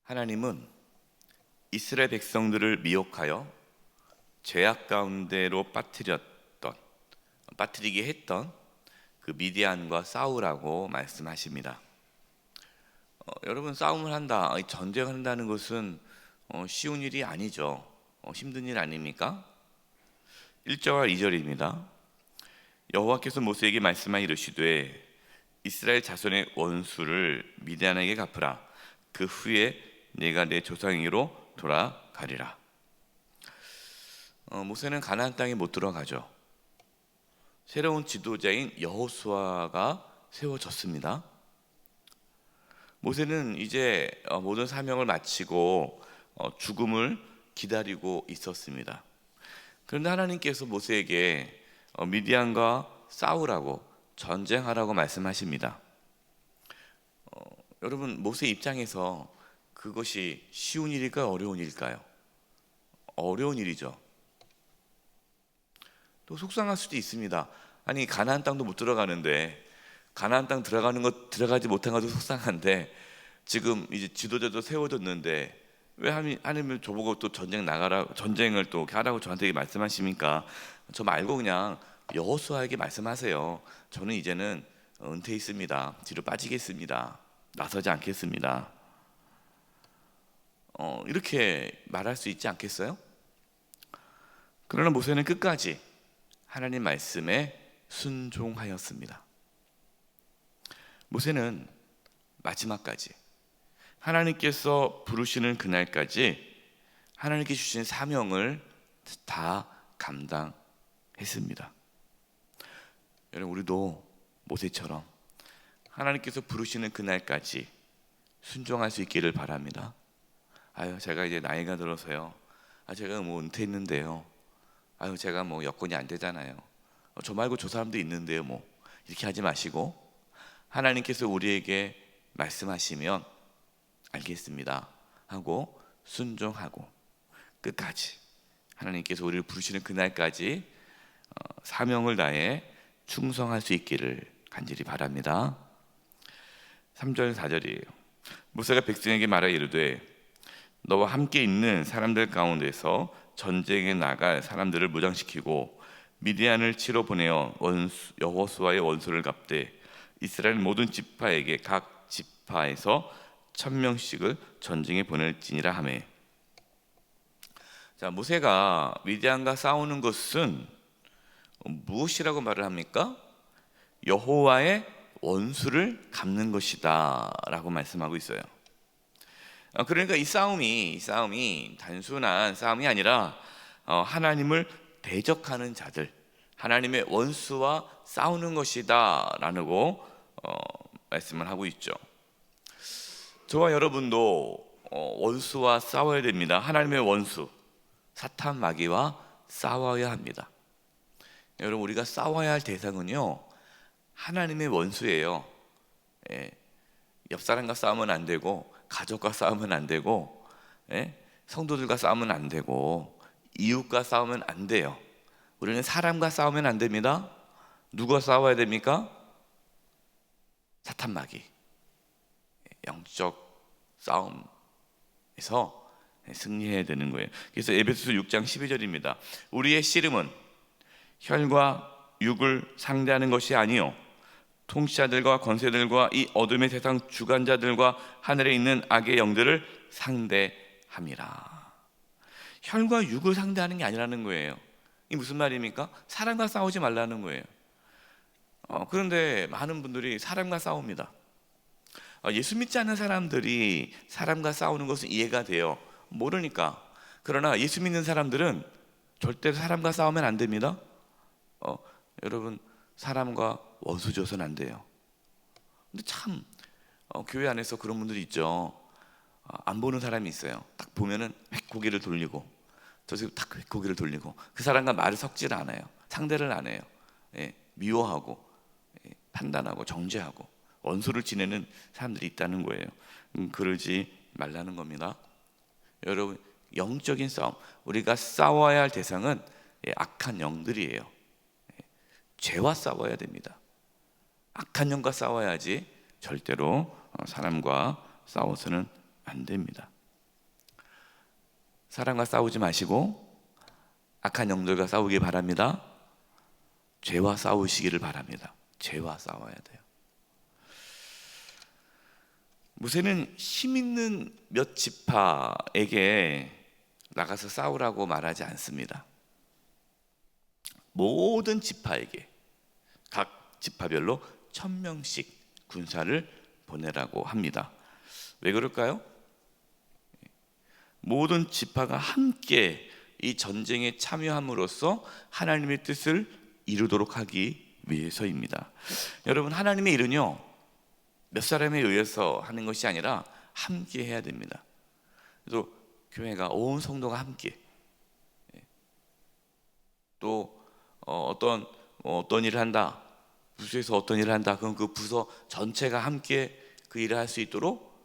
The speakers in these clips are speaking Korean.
하나님은 이스라엘 백성들을 미혹하여 죄악 가운데로 빠뜨리게 했던 그 미디안과 싸우라고 말씀하십니다. 여러분, 싸움을 한다, 전쟁을 한다는 것은 쉬운 일이 아니죠. 힘든 일 아닙니까? 1절과 2절입니다. 여호와께서 모세에게 말씀하여 이르시되 이스라엘 자손의 원수를 미디안에게 갚으라. 그 후에 내가 내 조상에게로 돌아가리라. 모세는 가나안 땅에 못 들어가죠. 새로운 지도자인 여호수아가 세워졌습니다. 모세는 이제 모든 사명을 마치고 죽음을 기다리고 있었습니다. 그런데 하나님께서 모세에게 미디안과 싸우라고, 전쟁하라고 말씀하십니다. 여러분, 모세 입장에서 그것이 쉬운 일일까요? 어려운 일일까요? 어려운 일이죠. 또 속상할 수도 있습니다. 아니, 가나안 땅도 못 들어가는데, 가나안 땅 들어가지 못한 것도 속상한데, 지금 이제 지도자도 세워졌는데 왜 하나님은 저보고 또 전쟁을 또 하라고 저한테 말씀하십니까? 저 말고 그냥 여호수아에게 말씀하세요. 저는 이제는 은퇴했습니다. 뒤로 빠지겠습니다. 나서지 않겠습니다. 이렇게 말할 수 있지 않겠어요? 그러나 모세는 끝까지 하나님 말씀에 순종하였습니다. 모세는 마지막까지 하나님께서 부르시는 그날까지 하나님께 주신 사명을 다 감당했습니다. 여러분, 우리도 모세처럼 하나님께서 부르시는 그날까지 순종할 수 있기를 바랍니다. 제가 이제 나이가 들어서요. 제가 은퇴했는데요. 제가 여건이 안 되잖아요. 저 말고 저 사람도 있는데요. 이렇게 하지 마시고, 하나님께서 우리에게 말씀하시면 알겠습니다 하고 순종하고 끝까지 하나님께서 우리를 부르시는 그날까지 사명을 다해 충성할 수 있기를 간절히 바랍니다. 3절 4절이에요. 모세가 백성에게 말하여 이르되 너와 함께 있는 사람들 가운데서 전쟁에 나갈 사람들을 무장시키고 미디안을 치러 보내어 여호수아의 원수를 갚되 이스라엘 모든 지파에게 각 지파에서 1000명씩을 전쟁에 보낼지니라 하매. 자, 모세가 미디안과 싸우는 것은 무엇이라고 말을 합니까? 여호와의 원수를 갚는 것이다 라고 말씀하고 있어요. 그러니까 이 싸움이 단순한 싸움이 아니라 하나님을 대적하는 자들, 하나님의 원수와 싸우는 것이다 라고 말씀을 하고 있죠. 저와 여러분도 원수와 싸워야 됩니다. 하나님의 원수, 사탄 마귀와 싸워야 합니다. 여러분, 우리가 싸워야 할 대상은요, 하나님의 원수예요. 옆 사람과 싸우면 안 되고, 가족과 싸우면 안 되고, 성도들과 싸우면 안 되고, 이웃과 싸우면 안 돼요. 우리는 사람과 싸우면 안 됩니다. 누가 싸워야 됩니까? 사탄 마귀. 영적 싸움에서 승리해야 되는 거예요. 그래서 에베소서 6장 12절입니다. 우리의 씨름은 혈과 육을 상대하는 것이 아니요 통치자들과 권세들과 이 어둠의 세상 주관자들과 하늘에 있는 악의 영들을 상대함이라. 혈과 육을 상대하는 게 아니라는 거예요. 이게 무슨 말입니까? 사람과 싸우지 말라는 거예요. 그런데 많은 분들이 사람과 싸웁니다. 예수 믿지 않는 사람들이 사람과 싸우는 것은 이해가 돼요. 모르니까. 그러나 예수 믿는 사람들은 절대로 사람과 싸우면 안 됩니다. 여러분, 사람과 원수 져서는 안 돼요. 근데 참 교회 안에서 그런 분들이 있죠. 안 보는 사람이 있어요. 딱 보면은 획 고개를 돌리고, 저기서 딱 획 고개를 돌리고, 그 사람과 말을 섞질 않아요. 상대를 안 해요. 미워하고, 판단하고, 정죄하고, 원수를 지내는 사람들이 있다는 거예요. 그러지 말라는 겁니다. 여러분, 영적인 싸움, 우리가 싸워야 할 대상은 악한 영들이에요. 죄와 싸워야 됩니다. 악한 영과 싸워야지 절대로 사람과 싸워서는 안 됩니다. 사람과 싸우지 마시고 악한 영들과 싸우기 바랍니다. 죄와 싸우시기를 바랍니다. 죄와 싸워야 돼요. 모세는 힘 있는 몇 지파에게 나가서 싸우라고 말하지 않습니다. 모든 지파에게 각 지파별로 1000명씩 군사를 보내라고 합니다. 왜 그럴까요? 모든 지파가 함께 이 전쟁에 참여함으로써 하나님의 뜻을 이루도록 하기 위해서입니다. 여러분, 하나님의 일은요 몇 사람에 의해서 하는 것이 아니라 함께 해야 됩니다. 그래서 교회가 온 성도가 함께 또 어떤 일을 한다, 부서에서 어떤 일을 한다, 그럼 그 부서 전체가 함께 그 일을 할 수 있도록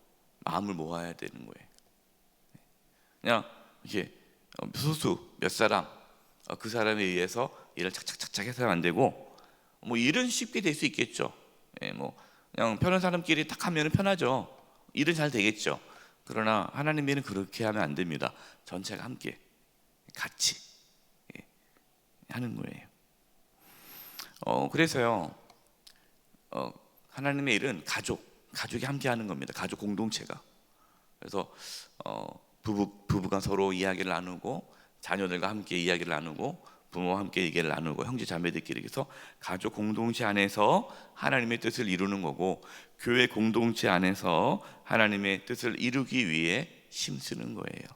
마음을 모아야 되는 거예요. 그냥 이렇게 소수 몇 사람 그 사람에 의해서 일을 착착착착 해서는 안 되고, 뭐 일은 쉽게 될 수 있겠죠. 뭐 그냥 편한 사람끼리 딱 하면 편하죠. 일은 잘 되겠죠. 그러나 하나님의 일은 그렇게 하면 안 됩니다. 전체가 함께 같이 하는 거예요. 그래서요 하나님의 일은 가족이 함께 하는 겁니다. 가족 공동체가. 그래서 부부가 서로 이야기를 나누고, 자녀들과 함께 이야기를 나누고, 부모와 함께 얘기를 나누고, 형제 자매들끼리, 그래서 가족 공동체 안에서 하나님의 뜻을 이루는 거고, 교회 공동체 안에서 하나님의 뜻을 이루기 위해 힘쓰는 거예요.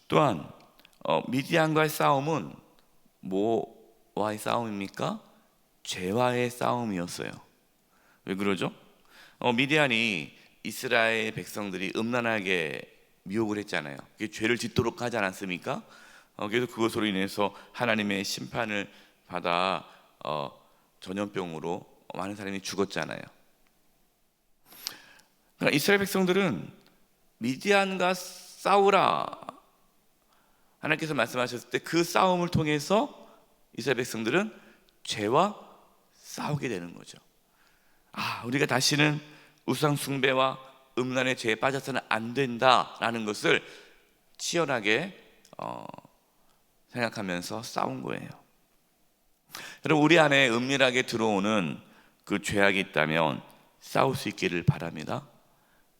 또한 미디안과의 싸움은 뭐와의 싸움입니까? 죄와의 싸움이었어요. 왜 그러죠? 미디안이 이스라엘 백성들이 음란하게 미혹을 했잖아요. 그게 죄를 짓도록 하지 않았습니까? 그래서 그것으로 인해서 하나님의 심판을 받아 전염병으로 많은 사람이 죽었잖아요. 그러니까 이스라엘 백성들은 미디안과 싸우라 하나님께서 말씀하셨을 때 그 싸움을 통해서 이스라엘 백성들은 죄와 싸우게 되는 거죠. 우리가 다시는 우상 숭배와 음란의 죄에 빠져서는 안 된다라는 것을 치열하게 생각하면서 싸운 거예요. 여러분, 우리 안에 은밀하게 들어오는 그 죄악이 있다면 싸울 수 있기를 바랍니다.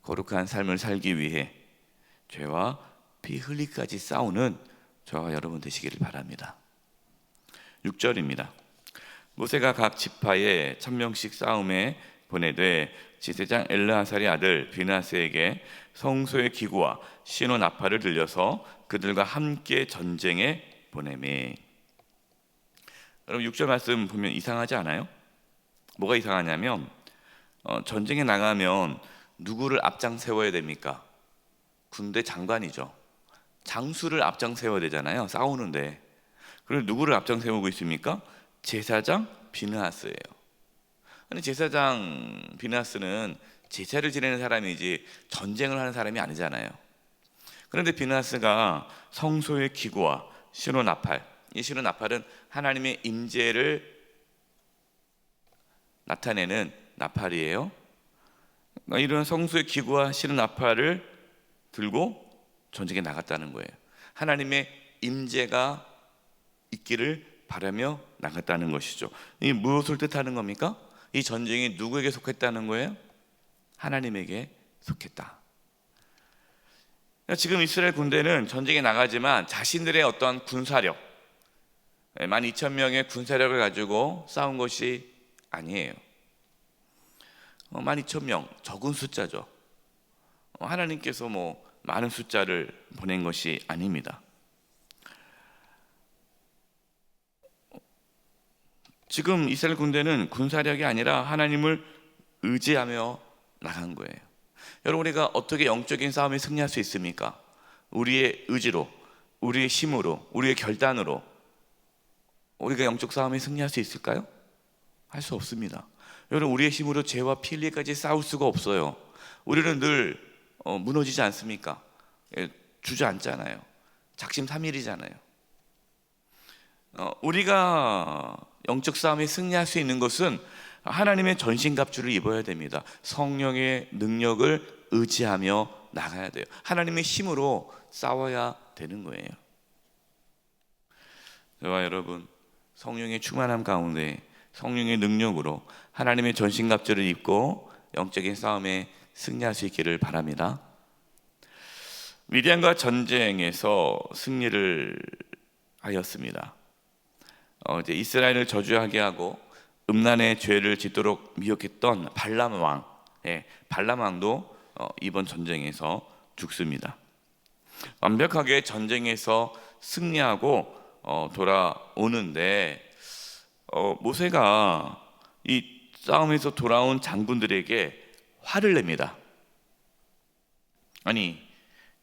거룩한 삶을 살기 위해 죄와 피 흘리기까지 싸우는 저와 여러분 되시기를 바랍니다. 6절입니다. 모세가 각 지파에 1000명씩 싸움에 보내되 지세장 엘르아살의 아들 비나스에게 성소의 기구와 시노 나팔을 들려서 그들과 함께 전쟁에 보내매. 여러분, 6절 말씀 보면 이상하지 않아요? 뭐가 이상하냐면 전쟁에 나가면 누구를 앞장 세워야 됩니까? 군대 장관이죠. 장수를 앞장 세워야 되잖아요, 싸우는데. 그리고 누구를 앞장 세우고 있습니까? 제사장 비느하스예요. 근데 제사장 비느하스는 제사를 지내는 사람이지 전쟁을 하는 사람이 아니잖아요. 그런데 비느하스가 성소의 기구와 시노 나팔, 이 시노 나팔은 하나님의 임재를 나타내는 나팔이에요. 이런 성소의 기구와 시노 나팔을 들고 전쟁에 나갔다는 거예요. 하나님의 임재가 있기를 바라며 나갔다는 것이죠. 이게 무엇을 뜻하는 겁니까? 이 전쟁이 누구에게 속했다는 거예요? 하나님에게 속했다. 지금 이스라엘 군대는 전쟁에 나가지만 자신들의 어떤 군사력, 12,000명의 군사력을 가지고 싸운 것이 아니에요. 12,000명, 적은 숫자죠. 하나님께서 많은 숫자를 보낸 것이 아닙니다. 지금 이스라엘 군대는 군사력이 아니라 하나님을 의지하며 나간 거예요. 여러분, 우리가 어떻게 영적인 싸움에 승리할 수 있습니까? 우리의 의지로, 우리의 힘으로, 우리의 결단으로 우리가 영적 싸움에 승리할 수 있을까요? 할 수 없습니다. 여러분, 우리의 힘으로 죄와 피 흘리기까지 싸울 수가 없어요. 우리는 늘 무너지지 않습니까? 주저앉잖아요. 작심삼일이잖아요. 우리가 영적 싸움에 승리할 수 있는 것은 하나님의 전신갑주를 입어야 됩니다. 성령의 능력을 의지하며 나가야 돼요. 하나님의 힘으로 싸워야 되는 거예요. 저와 여러분, 성령의 충만함 가운데 성령의 능력으로 하나님의 전신갑주를 입고 영적인 싸움에 승리할 수 있기를 바랍니다. 미디안과 전쟁에서 승리를 하였습니다. 이제 이스라엘을 저주하게 하고 음란의 죄를 짓도록 미혹했던 발람 왕, 발람 왕도 이번 전쟁에서 죽습니다. 완벽하게 전쟁에서 승리하고 돌아오는데 모세가 이 싸움에서 돌아온 장군들에게 화를 냅니다. 아니,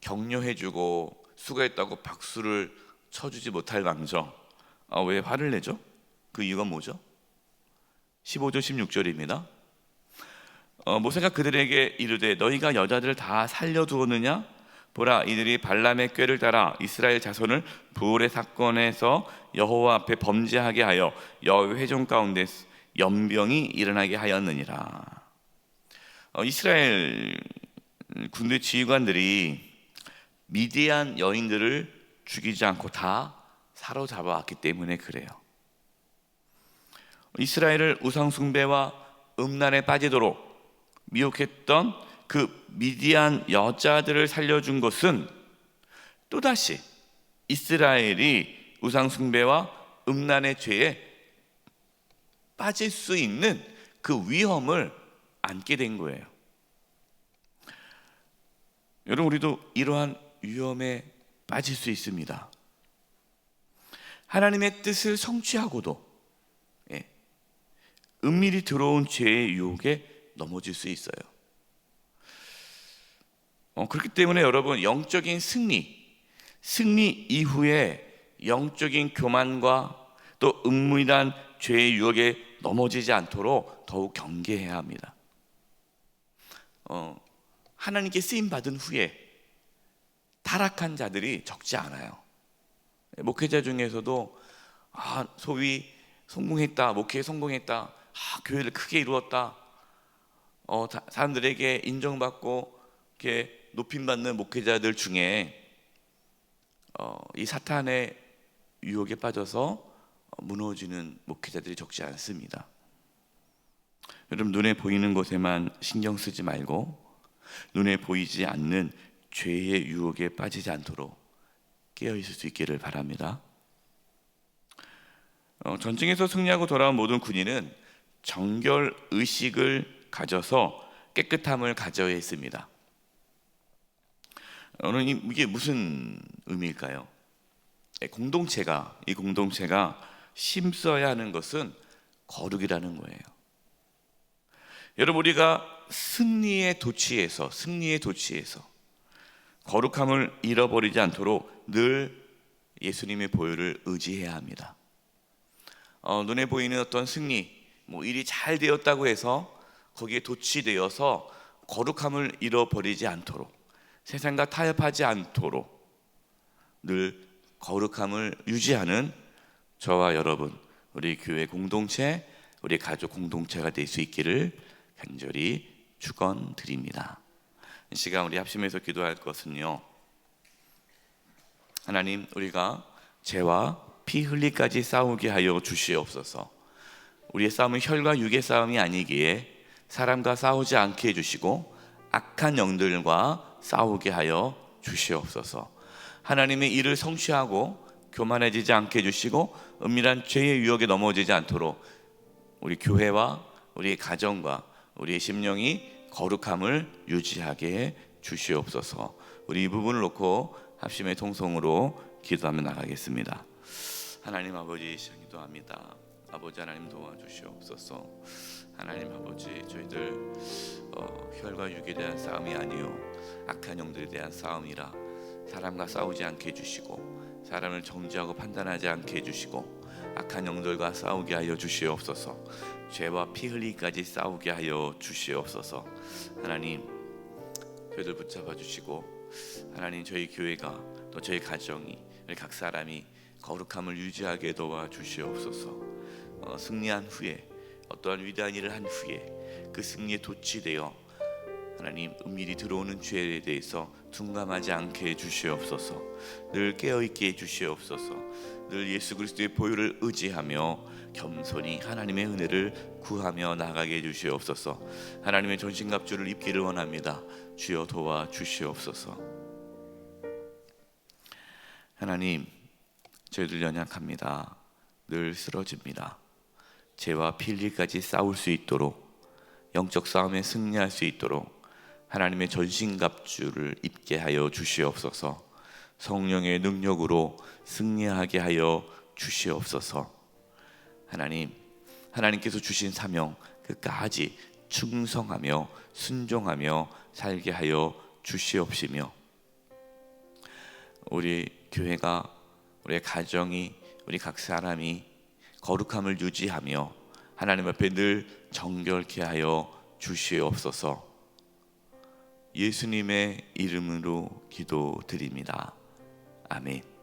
격려해주고 수고했다고 박수를 쳐주지 못할 망정 왜 화를 내죠? 그 이유가 뭐죠? 15절 16절입니다. 모세가 그들에게 이르되 너희가 여자들을 다 살려두었느냐? 보라, 이들이 발람의 꾀를 따라 이스라엘 자손을 부올의 사건에서 여호와 앞에 범죄하게 하여 여호와의 회중 가운데 연병이 일어나게 하였느니라. 이스라엘 군대 지휘관들이 미디안 여인들을 죽이지 않고 다 사로잡아 왔기 때문에 그래요. 이스라엘을 우상 숭배와 음란에 빠지도록 미혹했던 그 미디안 여자들을 살려준 것은 또다시 이스라엘이 우상 숭배와 음란의 죄에 빠질 수 있는 그 위험을 안게 된 거예요. 여러분, 우리도 이러한 위험에 빠질 수 있습니다. 하나님의 뜻을 성취하고도 은밀히 들어온 죄의 유혹에 넘어질 수 있어요. 그렇기 때문에 여러분, 영적인 승리 이후에 영적인 교만과 또 은밀한 죄의 유혹에 넘어지지 않도록 더욱 경계해야 합니다. 하나님께 쓰임 받은 후에 타락한 자들이 적지 않아요. 목회자 중에서도 소위 성공했다, 목회에 성공했다, 교회를 크게 이루었다, 사람들에게 인정받고 이렇게 높임받는 목회자들 중에 이 사탄의 유혹에 빠져서 무너지는 목회자들이 적지 않습니다. 여러분, 눈에 보이는 것에만 신경 쓰지 말고 눈에 보이지 않는 죄의 유혹에 빠지지 않도록 깨어 있을 수 있기를 바랍니다. 전쟁에서 승리하고 돌아온 모든 군인은 정결 의식을 가져서 깨끗함을 가져야 했습니다. 오늘 이게 무슨 의미일까요? 이 공동체가 힘써야 하는 것은 거룩이라는 거예요. 여러분, 우리가 승리의 도취에서 거룩함을 잃어버리지 않도록 늘 예수님의 보혈을 의지해야 합니다. 눈에 보이는 어떤 승리, 일이 잘 되었다고 해서 거기에 도취되어서 거룩함을 잃어버리지 않도록, 세상과 타협하지 않도록 늘 거룩함을 유지하는 저와 여러분, 우리 교회 공동체, 우리 가족 공동체가 될 수 있기를 간절히 축원드립니다. 이 시간 우리 합심해서 기도할 것은요, 하나님, 우리가 죄와 피 흘리까지 싸우게 하여 주시옵소서. 우리의 싸움은 혈과 육의 싸움이 아니기에 사람과 싸우지 않게 해주시고 악한 영들과 싸우게 하여 주시옵소서. 하나님의 일을 성취하고 교만해지지 않게 해주시고 은밀한 죄의 유혹에 넘어지지 않도록 우리 교회와 우리 가정과 우리의 심령이 거룩함을 유지하게 해 주시옵소서. 우리 이 부분을 놓고 합심의 통성으로 기도하며 나가겠습니다. 하나님 아버지, 기도합니다. 아버지 하나님 도와주시옵소서. 하나님 아버지, 저희들 혈과 육에 대한 싸움이 아니요 악한 영들에 대한 싸움이라 사람과 싸우지 않게 해주시고 사람을 정죄하고 판단하지 않게 해주시고 악한 영들과 싸우게 하여 주시옵소서. 죄와 피 흘리기까지 싸우게 하여 주시옵소서. 하나님, 저희들 붙잡아 주시고 하나님, 저희 교회가 또 저희 가정이 우리 각 사람이 거룩함을 유지하게 도와 주시옵소서. 승리한 후에 어떠한 위대한 일을 한 후에 그 승리에 도취되어 하나님, 은밀히 들어오는 죄에 대해서 둔감하지 않게 해주시옵소서. 늘 깨어있게 해주시옵소서. 늘 예수 그리스도의 보혈을 의지하며 겸손히 하나님의 은혜를 구하며 나가게 해주시옵소서. 하나님의 전신갑주를 입기를 원합니다. 주여 도와주시옵소서. 하나님, 저희들 연약합니다. 늘 쓰러집니다. 죄와 필리까지 싸울 수 있도록, 영적 싸움에 승리할 수 있도록 하나님의 전신갑주를 입게 하여 주시옵소서. 성령의 능력으로 승리하게 하여 주시옵소서. 하나님, 하나님께서 주신 사명 끝까지 충성하며 순종하며 살게 하여 주시옵시며, 우리 교회가, 우리 가정이, 우리 각 사람이 거룩함을 유지하며 하나님 앞에 늘 정결케 하여 주시옵소서. 예수님의 이름으로 기도드립니다. 아멘.